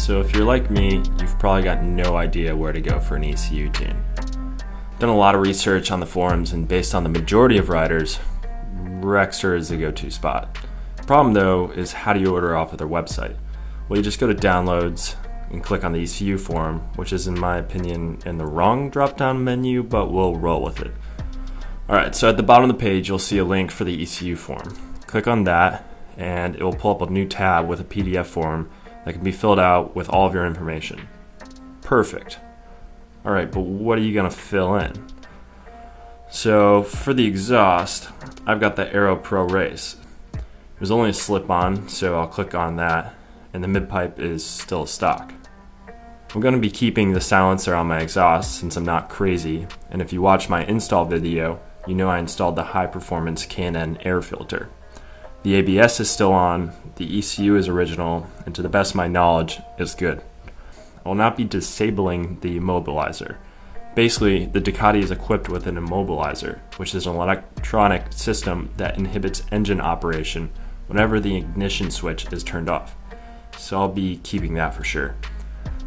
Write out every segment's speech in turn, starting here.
So if you're like me, you've probably got no idea where to go for an ECU tune. Done a lot of research on the forums, and based on the majority of riders, Rexer is the go-to spot. The problem though is, how do you order off of their website? Well, you just go to downloads and click on the ECU forum, which is in my opinion in the wrong drop-down menu, but we'll roll with it. Alright, so at the bottom of the page you'll see a link for the ECU form. Click on that and it will pull up a new tab with a PDF form that can be filled out with all of your information. Perfect. Alright, but what are you going to fill in? So for the exhaust, I've got the Aero Pro Race. It was only a slip-on, so I'll click on that, and the mid-pipe is still stock. I'm going to be keeping the silencer on my exhaust since I'm not crazy, and if you watch my install video, you know I installed the high-performance K&N air filter. The ABS is still on, the ECU is original, and to the best of my knowledge, it's good. I will not be disabling the immobilizer. Basically, the Ducati is equipped with an immobilizer, which is an electronic system that inhibits engine operation whenever the ignition switch is turned off. So I'll be keeping that for sure.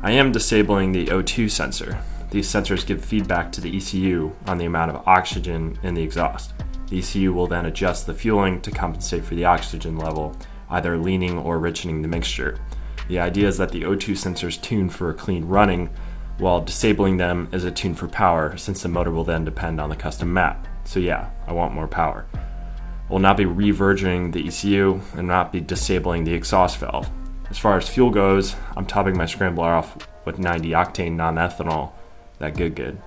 I am disabling the O2 sensor. These sensors give feedback to the ECU on the amount of oxygen in the exhaust. The ECU will then adjust the fueling to compensate for the oxygen level, either leaning or richening the mixture. The idea is that the O2 sensors tune for clean running, while disabling them is a tune for power, since the motor will then depend on the custom map. So yeah, I want more power. I will not be re-virgining the ECU and not be disabling the exhaust valve. As far as fuel goes, I'm topping my Scrambler off with 90 octane non-ethanol, that good.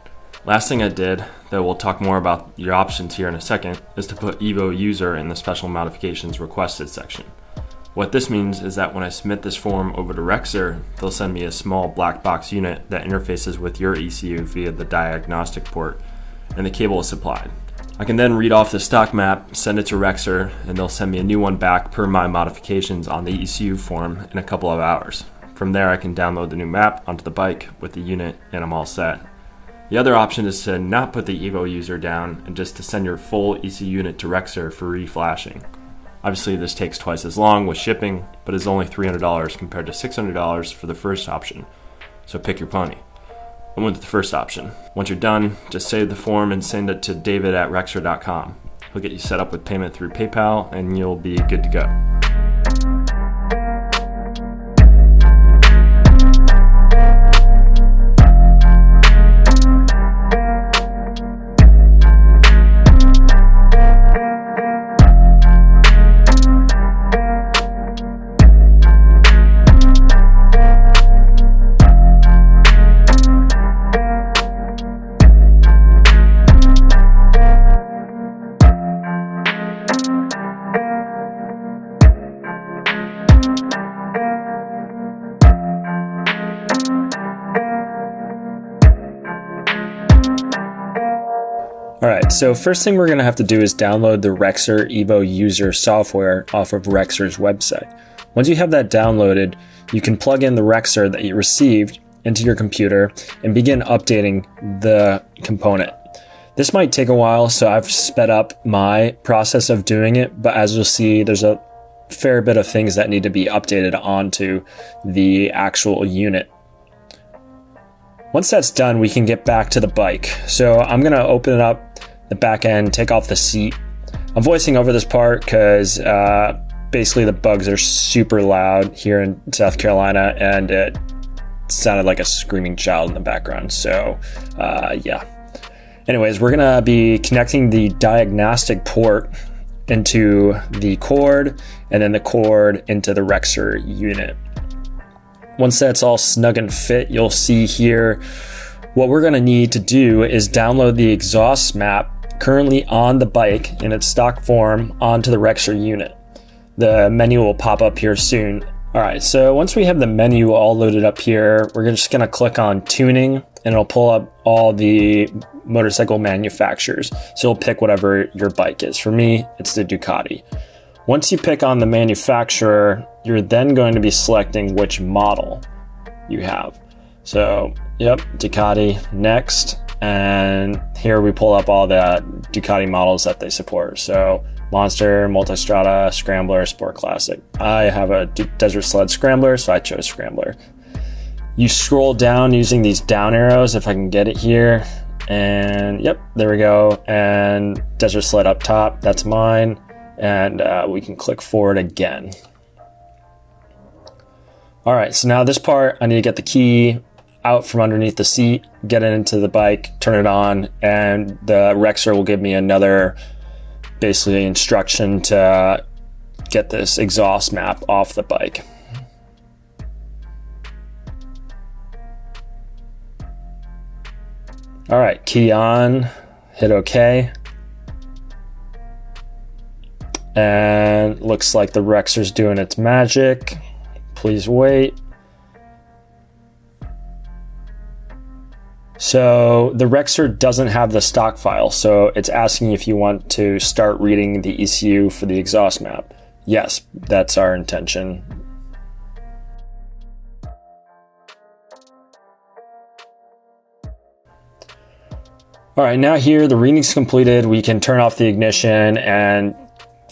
Last thing I did, though we'll talk more about your options here in a second, is to put Evo-User in the special modifications requested section. What this means is that when I submit this form over to Rexer, they'll send me a small black box unit that interfaces with your ECU via the diagnostic port, and the cable is supplied. I can then read off the stock map, send it to Rexer, and they'll send me a new one back per my modifications on the ECU form in a couple of hours. From there I can download the new map onto the bike with the unit, and I'm all set. The other option is to not put the Evo-User down and just to send your full ECU unit to Rexer for reflashing. Obviously this takes twice as long with shipping, but is only $300 compared to $600 for the first option. So pick your pony. I went with the first option. Once you're done, just save the form and send it to david@rexer.com. He'll get you set up with payment through PayPal and you'll be good to go. Alright, so first thing we're going to have to do is download the Rexer Evo-User software off of Rexer's website. Once you have that downloaded, you can plug in the Rexer that you received into your computer and begin updating the component. This might take a while, so I've sped up my process of doing it, but as you'll see, there's a fair bit of things that need to be updated onto the actual unit. Once that's done, we can get back to the bike. So I'm going to open it up, the back end, take off the seat. I'm voicing over this part because basically the bugs are super loud here in South Carolina, and it sounded like a screaming child in the background. So yeah. Anyways, we're going to be connecting the diagnostic port into the cord, and then the cord into the Rexer unit. Once that's all snug and fit, you'll see here what we're going to need to do is download the exhaust map currently on the bike in its stock form onto the Rexer unit. The menu will pop up here soon. Alright, so once we have the menu all loaded up here, we're just going to click on tuning, and it'll pull up all the motorcycle manufacturers. So you'll pick whatever your bike is. For me, it's the Ducati. Once you pick on the manufacturer, you're then going to be selecting which model you have. So, yep, Ducati, next. And here we pull up all the Ducati models that they support. So, Monster, Multistrada, Scrambler, Sport Classic. I have a Desert Sled Scrambler, so I chose Scrambler. You scroll down using these down arrows, if I can get it here. And yep, there we go. And Desert Sled up top, that's mine. And we can click forward again. All right, so now this part, I need to get the key out from underneath the seat, get it into the bike, turn it on, and the Rexer will give me another basically instruction to get this exhaust map off the bike. All right, key on, hit OK. And looks like the Rexer's doing its magic. Please wait. So the Rexer doesn't have the stock file, so it's asking if you want to start reading the ECU for the exhaust map. Yes, that's our intention. All right, now here the reading's completed. We can turn off the ignition and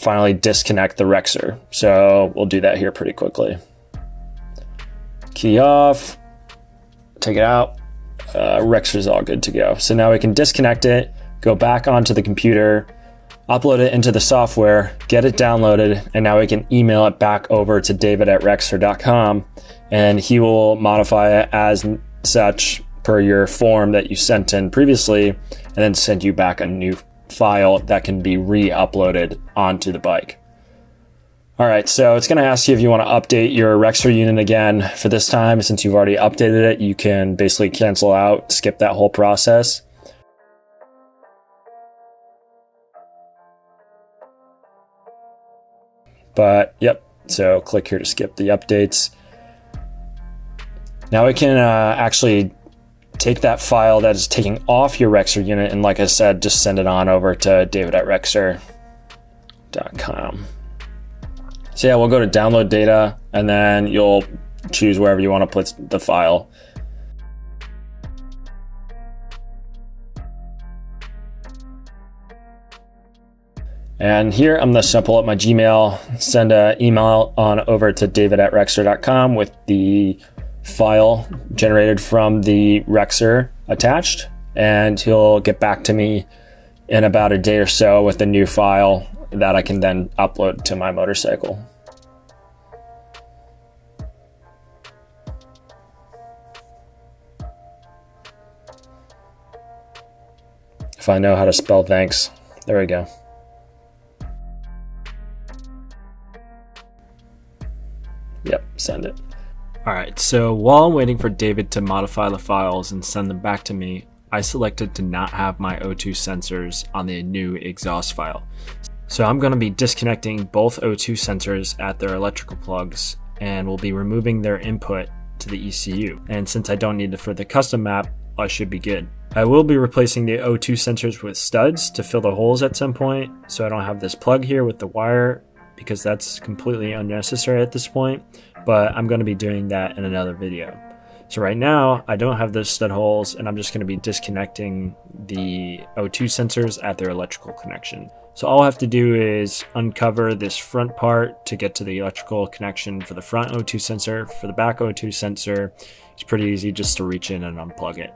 finally disconnect the Rexer. So we'll do that here pretty quickly. Key off, take it out. Rexer's all good to go. So now we can disconnect it, go back onto the computer, upload it into the software, get it downloaded, and now we can email it back over to david@rexer.com, and he will modify it as such per your form that you sent in previously, and then send you back a new file that can be re-uploaded onto the bike. All right, so it's gonna ask you if you wanna update your Rexer unit again. For this time, since you've already updated it, you can basically cancel out, skip that whole process. But yep, so click here to skip the updates. Now we can actually take that file that is taking off your Rexer unit, and like I said, just send it on over to david@rexer.com. So yeah, we'll go to download data, and then you'll choose wherever you want to put the file. And here I'm going to pull up my Gmail, send an email on over to david@rexer.com with the file generated from the Rexer attached, and he'll get back to me in about a day or so with a new file that I can then upload to my motorcycle. If I know how to spell thanks. There we go. Yep, send it. All right, so while I'm waiting for David to modify the files and send them back to me, I selected to not have my O2 sensors on the new exhaust file. So I'm going to be disconnecting both O2 sensors at their electrical plugs, and we'll be removing their input to the ECU. And since I don't need it for the custom map, I should be good. I will be replacing the O2 sensors with studs to fill the holes at some point, so I don't have this plug here with the wire, because that's completely unnecessary at this point, but I'm going to be doing that in another video. So right now, I don't have those stud holes, and I'm just going to be disconnecting the O2 sensors at their electrical connection. So all I have to do is uncover this front part to get to the electrical connection for the front O2 sensor. For the back O2 sensor, it's pretty easy just to reach in and unplug it.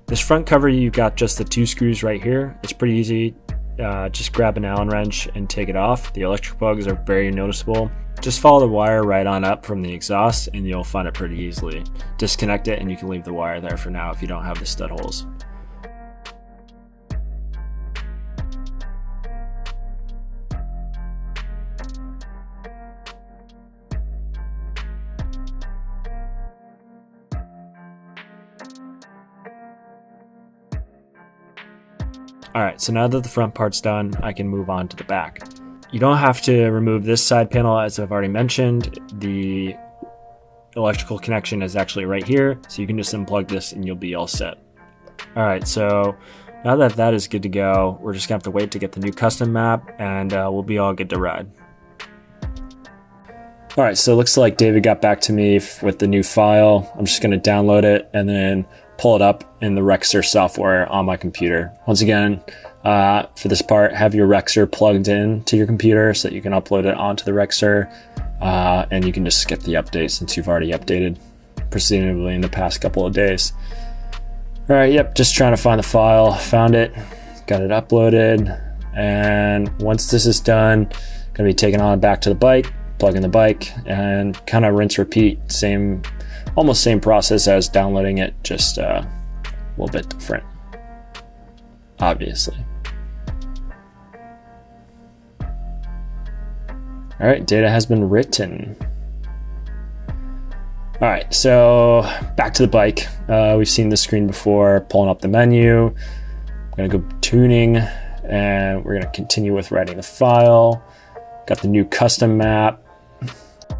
This front cover, you've got just the 2 screws right here. It's pretty easy. Just grab an Allen wrench and take it off. The electric plugs are very noticeable. Just follow the wire right on up from the exhaust and you'll find it pretty easily. Disconnect it and you can leave the wire there for now if you don't have the stud holes. Alright, so now that the front part's done, I can move on to the back. You don't have to remove this side panel, as I've already mentioned. The electrical connection is actually right here, so you can just unplug this and you'll be all set. Alright, so now that that is good to go, we're just gonna have to wait to get the new custom map, and we'll be all good to ride. Alright, so it looks like David got back to me with the new file. I'm just gonna download it and then pull it up in the Rexer software on my computer. Once again, for this part, have your Rexer plugged in to your computer so that you can upload it onto the Rexer, and you can just skip the update since you've already updated. presumably in the past couple of days. All right, yep, just trying to find the file. Found it, got it uploaded, and once this is done, gonna be taking on back to the bike, plug in the bike, and kind of rinse repeat. Almost same process as downloading it, just a little bit different, obviously. All right, data has been written. All right, so back to the bike. We've seen this screen before, pulling up the menu. I'm gonna go tuning, and we're gonna continue with writing the file. Got the new custom map.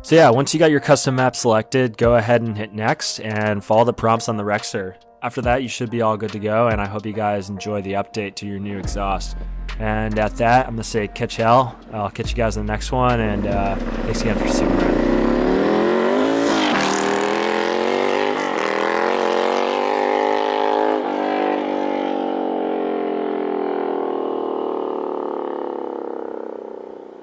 So yeah, once you got your custom map selected, go ahead and hit next and follow the prompts on the Rexer. After that, you should be all good to go, and I hope you guys enjoy the update to your new exhaust. And at that, I'm gonna say catch hell. I'll catch you guys in the next one, and thanks again for sticking around.